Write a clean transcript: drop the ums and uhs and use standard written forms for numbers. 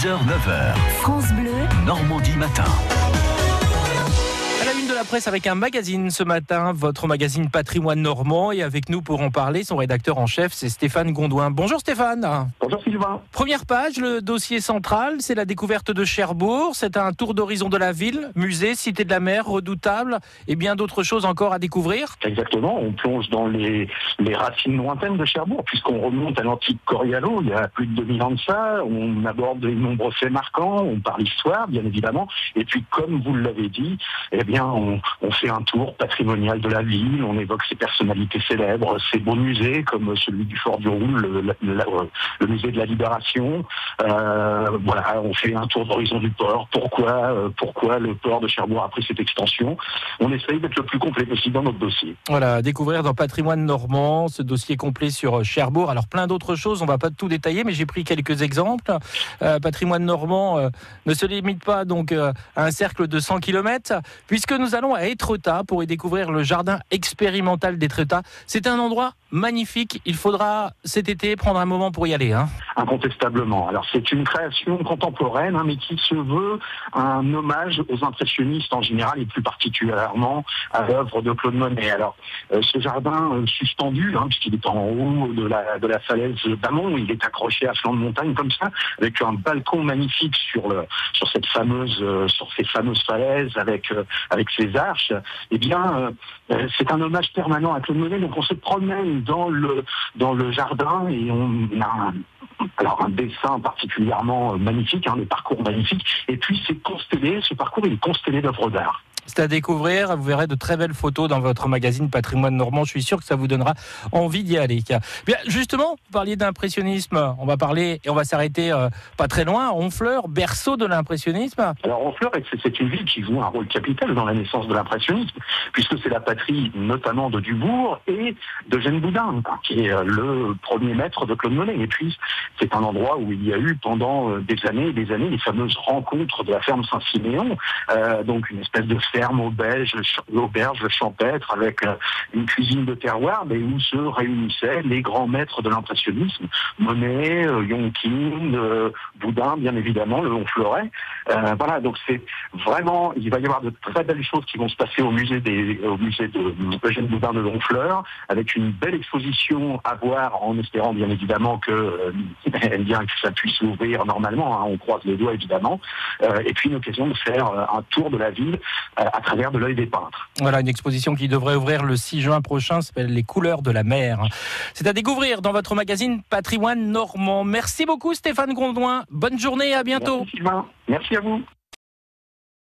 6h-9h, France Bleu, Normandie matin. À la une de la presse avec un magazine ce matin, votre magazine Patrimoine Normand. Et avec nous pour en parler, son rédacteur en chef, c'est Stéphane Gondouin. Bonjour Stéphane. Bonjour Sylvain. Première page, le dossier central, c'est la découverte de Cherbourg. C'est un tour d'horizon de la ville, musée, cité de la mer, redoutable et bien d'autres choses encore à découvrir. Exactement, on plonge dans les racines lointaines de Cherbourg, puisqu'on remonte à l'antique Corialo, il y a plus de 2000 ans de ça, on aborde de nombreux faits marquants, on parle histoire, bien évidemment, et puis comme vous l'avez dit, eh bien, on fait un tour patrimonial de la ville, on évoque ses personnalités célèbres, ses beaux musées, comme celui du Fort du Roule, le musée de la Libération. Voilà, on fait un tour d'horizon du port. Pourquoi le port de Cherbourg a pris cette extension? On essaye d'être le plus complet possible dans notre dossier. Voilà, découvrir dans Patrimoine Normand, ce dossier complet sur Cherbourg. Alors plein d'autres choses, on va pas tout détailler, mais j'ai pris quelques exemples. Patrimoine Normand ne se limite pas donc à un cercle de 100 km, puisque nous allons à Étretat pour y découvrir le jardin expérimental d'Étretat. C'est un endroit magnifique, il faudra cet été prendre un moment pour y aller. Incontestablement. Alors c'est une création contemporaine, mais qui se veut un hommage aux impressionnistes en général et plus particulièrement à l'œuvre de Claude Monet. Alors ce jardin suspendu, puisqu'il est en haut de la falaise d'Amont, il est accroché à flanc de montagne comme ça, avec un balcon magnifique sur ces fameuses falaises avec ses arches. Eh bien, c'est un hommage permanent à Claude Monet. Donc on se promène dans le jardin et on a un dessin particulièrement magnifique, le parcours magnifique, et puis ce parcours il est constellé d'œuvres d'art. C'est à découvrir, vous verrez de très belles photos dans votre magazine Patrimoine Normand, je suis sûr que ça vous donnera envie d'y aller. Bien, justement, vous parliez d'impressionnisme, on va s'arrêter pas très loin, Honfleur, berceau de l'impressionnisme. Alors Honfleur, c'est une ville qui joue un rôle capital dans la naissance de l'impressionnisme, puisque c'est la patrie notamment de Dubourg et d'Eugène Boudin, qui est le premier maître de Claude Monet. Et puis, c'est un endroit où il y a eu pendant des années et des années les fameuses rencontres de la ferme Saint-Siméon, donc une espèce de ferme auberge champêtre avec une cuisine de terroir, mais où se réunissaient les grands maîtres de l'impressionnisme, Monet, Yonkin, Boudin, bien évidemment, le Honfleurais. Voilà, donc c'est vraiment, il va y avoir de très belles choses qui vont se passer au musée de Eugène Boudin de Honfleur, avec une belle exposition à voir, en espérant bien évidemment que ça puisse ouvrir normalement, on croise les doigts évidemment, et puis une occasion de faire un tour de la ville à travers de l'œil des peintres. Voilà, une exposition qui devrait ouvrir le 6 juin prochain, s'appelle Les couleurs de la mer. C'est à découvrir dans votre magazine Patrimoine Normand. Merci beaucoup Stéphane Gondouin, bonne journée, à bientôt. Merci Sylvain, merci à vous.